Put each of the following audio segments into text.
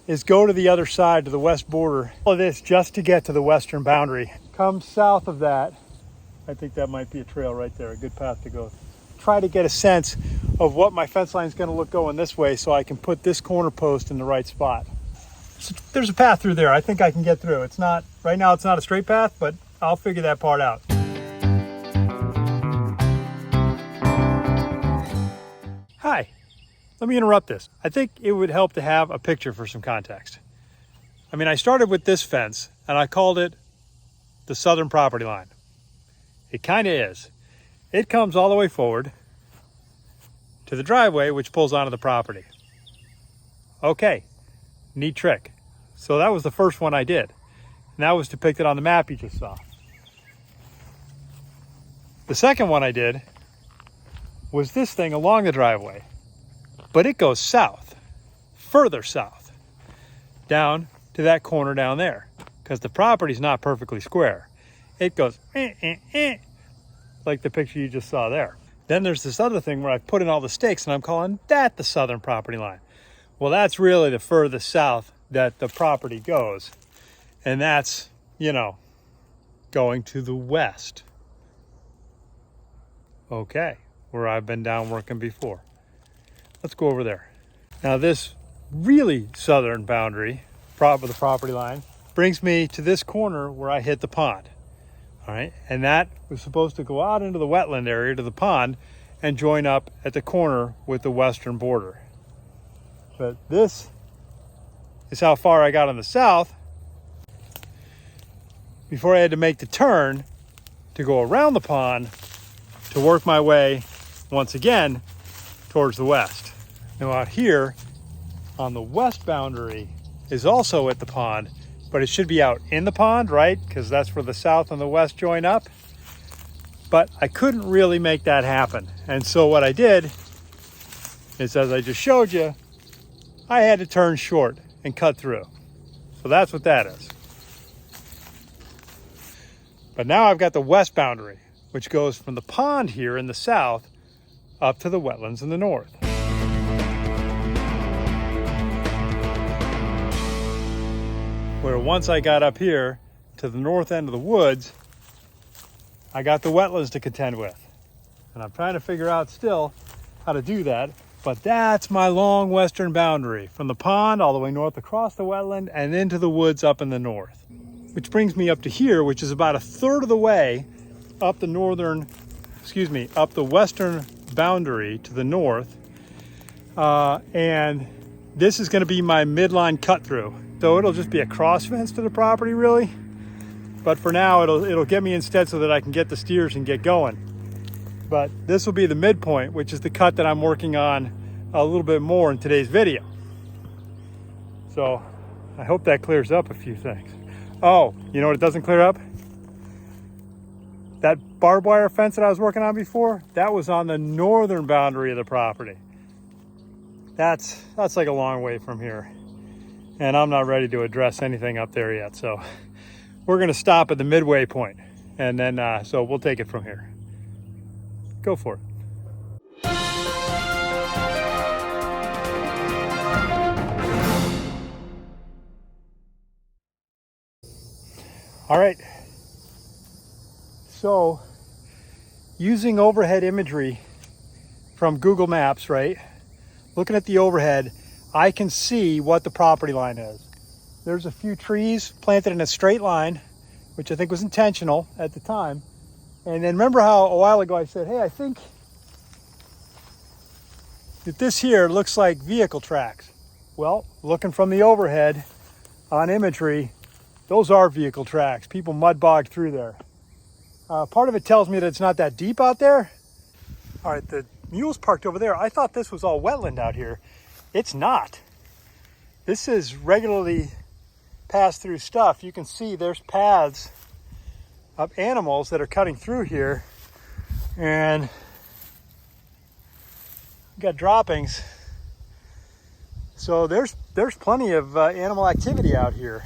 is go to the other side, to the west border. All of this just to get to the western boundary. Come south of that, I think that might be a trail right there, a good path to go. Try to get a sense of what my fence line is going to look going this way so I can put this corner post in the right spot. So there's a path through there. I think I can get through. It's not, right now it's not a straight path, but I'll figure that part out. Hi, let me interrupt this. I think it would help to have a picture for some context. I mean, I started with this fence and I called it the southern property line. It kind of is. It comes all the way forward to the driveway, which pulls onto the property. Okay, neat trick. So that was the first one I did. And that was depicted on the map you just saw. The second one I did was this thing along the driveway, but it goes south, further south, down to that corner down there, because the property's not perfectly square. It goes like the picture you just saw there. Then there's this other thing where I've put in all the stakes and I'm calling that the southern property line. Well, that's really the furthest south that the property goes. And that's, you know, going to the west. Okay, where I've been down working before. Let's go over there. Now this really southern boundary of the property line brings me to this corner where I hit the pond. All right, and that was supposed to go out into the wetland area to the pond and join up at the corner with the western border. But this is how far I got on the south before I had to make the turn to go around the pond to work my way once again towards the west. Now out here on the west boundary is also at the pond, but it should be out in the pond, right? Because that's where the south and the west join up. But I couldn't really make that happen. And so what I did is, as I just showed you, I had to turn short and cut through. So that's what that is. But now I've got the west boundary, which goes from the pond here in the south up to the wetlands in the north. Where once I got up here to the north end of the woods, I got the wetlands to contend with. And I'm trying to figure out still how to do that. But that's my long western boundary, from the pond all the way north across the wetland and into the woods up in the north. Which brings me up to here, which is about a third of the way up the up the western boundary to the north. And this is going to be my midline cut through. So it'll just be a cross fence to the property, really. But for now, it'll get me instead so that I can get the steers and get going. But this will be the midpoint, which is the cut that I'm working on a little bit more in today's video. So I hope that clears up a few things. Oh, you know what it doesn't clear up? That barbed wire fence that I was working on before, that was on the northern boundary of the property. That's like a long way from here. And I'm not ready to address anything up there yet. So we're gonna stop at the midway point, and then so we'll take it from here. Go for it. All right. So using overhead imagery from Google Maps, right? Looking at the overhead, I can see what the property line is. There's a few trees planted in a straight line, which I think was intentional at the time. And then remember how a while ago I said, hey, I think that this here looks like vehicle tracks. Well, looking from the overhead on imagery, those are vehicle tracks. People mud bogged through there. Part of it tells me that it's not that deep out there. All right, the mule's parked over there. I thought this was all wetland out here. It's not. This is regularly passed through stuff. You can see there's paths of animals that are cutting through here, and we've got droppings. So there's plenty of animal activity out here,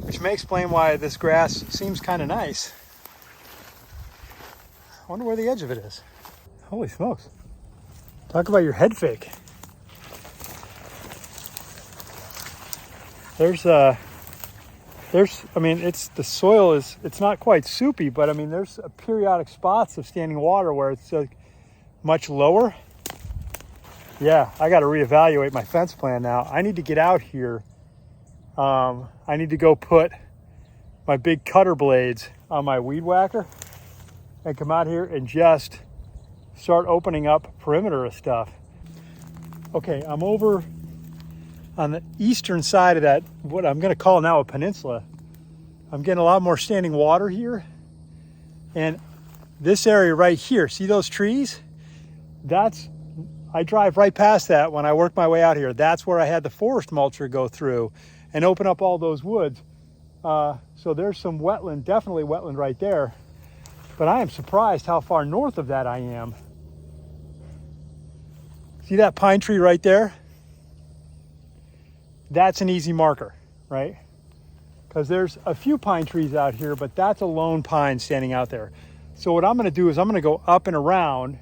which may explain why this grass seems kind of nice. I wonder where the edge of it is. Holy smokes. Talk about your head fake. I mean, the soil it's not quite soupy, but I mean, there's periodic spots of standing water where it's much lower. Yeah, I got to reevaluate my fence plan now. I need to get out here. I need to go put my big cutter blades on my weed whacker and come out here and just start opening up perimeter of stuff. Okay, I'm over on the eastern side of that, what I'm going to call now a peninsula. I'm getting a lot more standing water here. And this area right here, see those trees? I drive right past that when I work my way out here. That's where I had the forest mulcher go through and open up all those woods. So there's some wetland, definitely wetland right there. But I am surprised how far north of that I am. See that pine tree right there? That's an easy marker, right? Because there's a few pine trees out here, but that's a lone pine standing out there. So what I'm going to do is I'm going to go up and around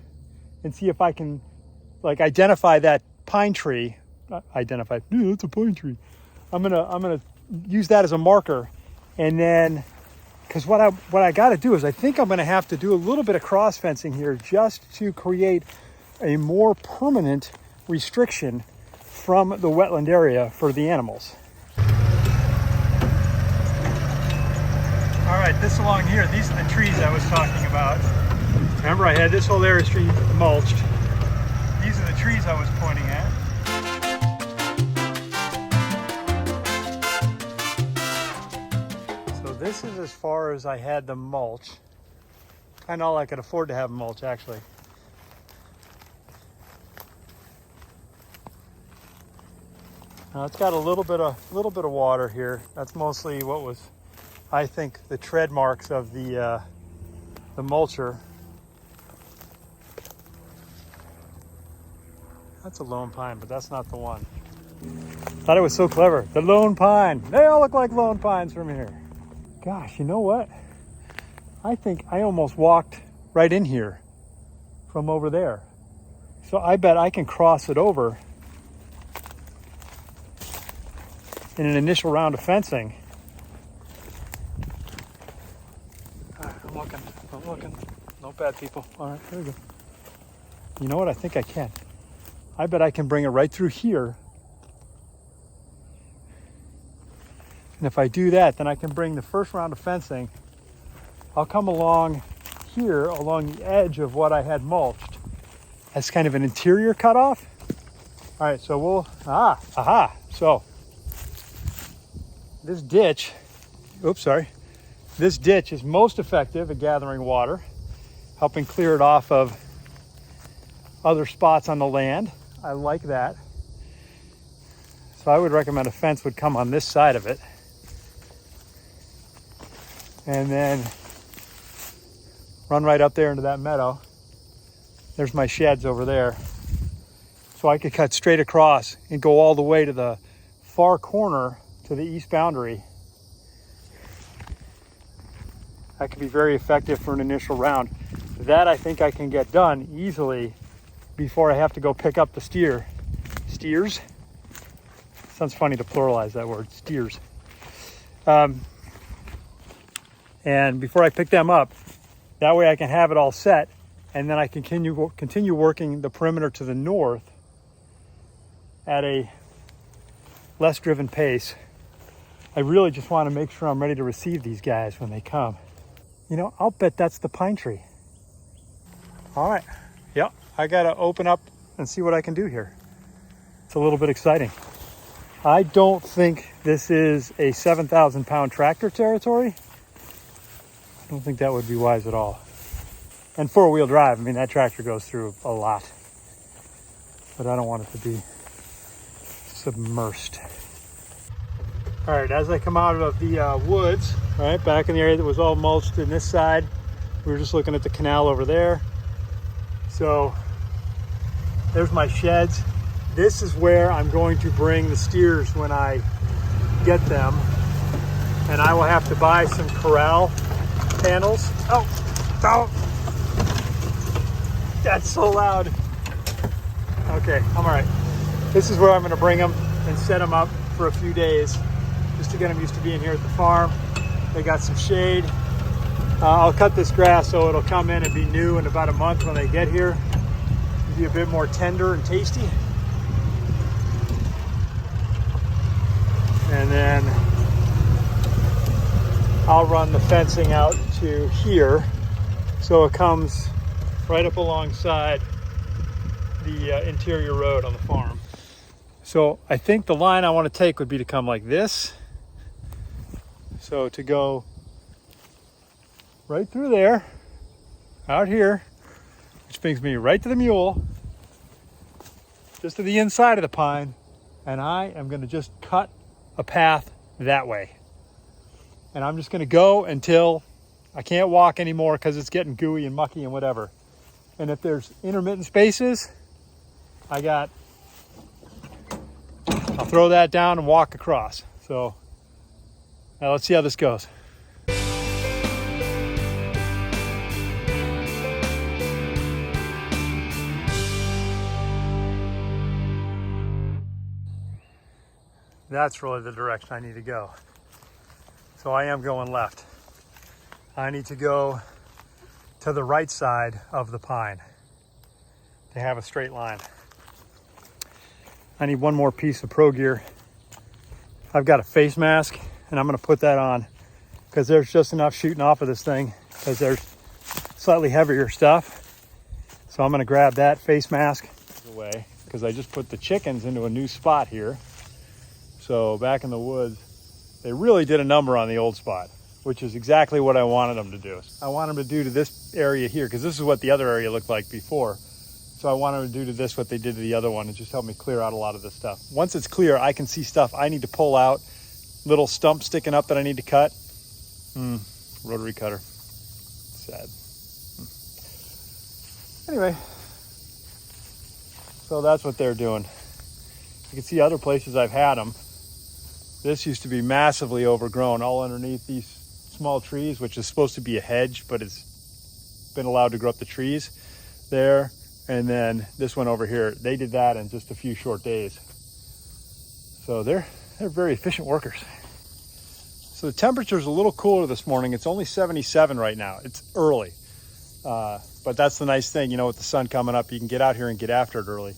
and see if I can identify that pine tree. Identify, yeah, that's a pine tree. I'm gonna use that as a marker, and then because what I got to do is I think I'm going to have to do a little bit of cross fencing here just to create a more permanent restriction from the wetland area for the animals. All right, this along here, these are the trees I was talking about. Remember, I had this whole area street mulched. These are the trees I was pointing at. So this is as far as I had the mulch. Kind of all I could afford to have mulch, actually. Now it's got a little bit of water here. That's mostly what was, I think, the tread marks of the mulcher. That's a lone pine, but that's not the one. Thought it was so clever. The lone pine. They all look like lone pines from here. Gosh, you know what? I think I almost walked right in here from over there. So I bet I can cross it over in an initial round of fencing. I'm looking. No bad people. All right, here we go. You know what? I think I can. I bet I can bring it right through here. And if I do that, then I can bring the first round of fencing. I'll come along here, along the edge of what I had mulched, as kind of an interior cutoff. All right, so we'll, So this ditch, this ditch is most effective at gathering water, helping clear it off of other spots on the land. I like that. So I would recommend a fence would come on this side of it. And then run right up there into that meadow. There's my sheds over there. So I could cut straight across and go all the way to the far corner to the east boundary. That could be very effective for an initial round. That I think I can get done easily before I have to go pick up the steers. Sounds funny to pluralize that word, steers. And before I pick them up, that way I can have it all set, and then I can continue working the perimeter to the north at a less driven pace. I really just want to make sure I'm ready to receive these guys when they come. You know, I'll bet that's the pine tree. All right, yep, I gotta open up and see what I can do here. It's a little bit exciting. I don't think this is a 7,000 pound tractor territory. I don't think that would be wise at all. And four-wheel drive, I mean, that tractor goes through a lot. But I don't want it to be submersed. All right, as I come out of the woods, right, back in the area that was all mulched in this side, we were just looking at the canal over there. So there's my sheds. This is where I'm going to bring the steers when I get them. And I will have to buy some corral panels. Oh, that's so loud. Okay, I'm all right. This is where I'm going to bring them and set them up for a few days. just to get them used to being here at the farm. They got some shade. I'll cut this grass so it'll come in and be new in about a month when they get here. Be a bit more tender and tasty. And then I'll run the fencing out to here so it comes right up alongside the interior road on the farm. So I think the line I want to take would be to come like this. So to go right through there, out here, which brings me right to the mule, just to the inside of the pine, and I am going to just cut a path that way. And I'm just going to go until I can't walk anymore because it's getting gooey and mucky and whatever. And if there's intermittent spaces, I'll throw that down and walk across. So now let's see how this goes. That's really the direction I need to go. So I am going left. I need to go to the right side of the pine to have a straight line. I need one more piece of Pro Gear. I've got a face mask and I'm gonna put that on because there's just enough shooting off of this thing because there's slightly heavier stuff. So I'm gonna grab that face mask away because I just put the chickens into a new spot here. So back in the woods, they really did a number on the old spot, which is exactly what I wanted them to do. I want them to do to this area here, because this is what the other area looked like before. So I want them to do to this what they did to the other one and just help me clear out a lot of this stuff. Once it's clear, I can see stuff I need to pull out, little stumps sticking up that I need to cut. Rotary cutter, sad. Anyway, so that's what they're doing. You can see other places I've had them. This used to be massively overgrown all underneath these small trees, which is supposed to be a hedge, but it's been allowed to grow up the trees there. And then this one over here, they did that in just a few short days. So they're very efficient workers. So the temperature's a little cooler this morning. It's only 77 right now. It's early, but that's the nice thing, you know, with the sun coming up, you can get out here and get after it early.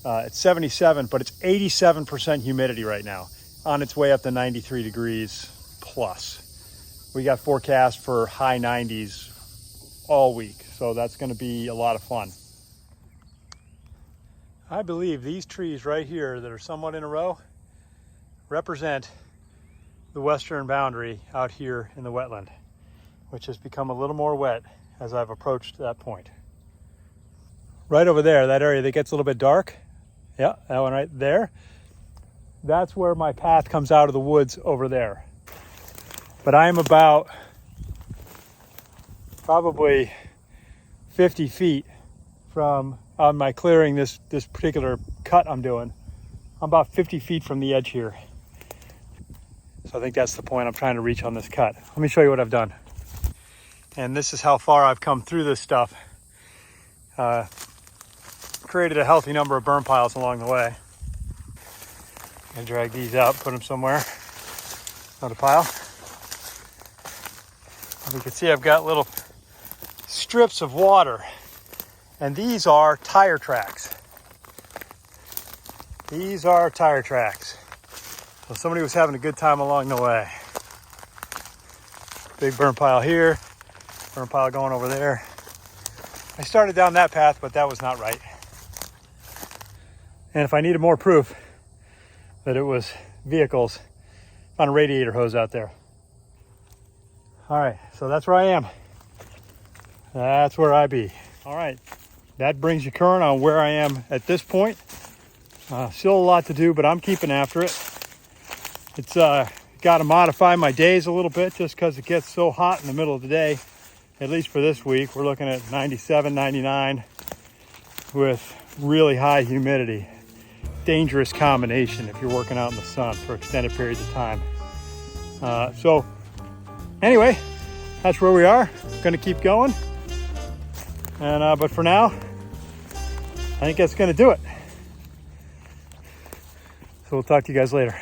It's 77, but it's 87% humidity right now, on its way up to 93 degrees plus. We got forecast for high 90s all week, so that's going to be a lot of fun. I believe these trees right here that are somewhat in a row represent the western boundary out here in the wetland, which has become a little more wet as I've approached that point. Right over there, that area that gets a little bit dark, yeah, that one right there, that's where my path comes out of the woods over there. But I'm about probably 50 feet from on my clearing, this particular cut I'm doing. I'm about 50 feet from the edge here. So I think that's the point I'm trying to reach on this cut. Let me show you what I've done. And this is how far I've come through this stuff. Created a healthy number of burn piles along the way. And drag these out, put them somewhere on a pile. And you can see I've got little strips of water, and these are tire tracks. These are tire tracks. So somebody was having a good time along the way. Big burn pile here, burn pile going over there. I started down that path, but that was not right. And if I needed more proof that it was vehicles, found a radiator hose out there. All right, so that's where I am. That's where I be. All right, that brings you current on where I am at this point. Still a lot to do, but I'm keeping after it. It's got to modify my days a little bit just because it gets so hot in the middle of the day. At least for this week, we're looking at 97, 99 with really high humidity. Dangerous combination if you're working out in the sun for extended periods of time. So anyway, that's where we are. Going to keep going. And but for now, I think that's going to do it. So we'll talk to you guys later.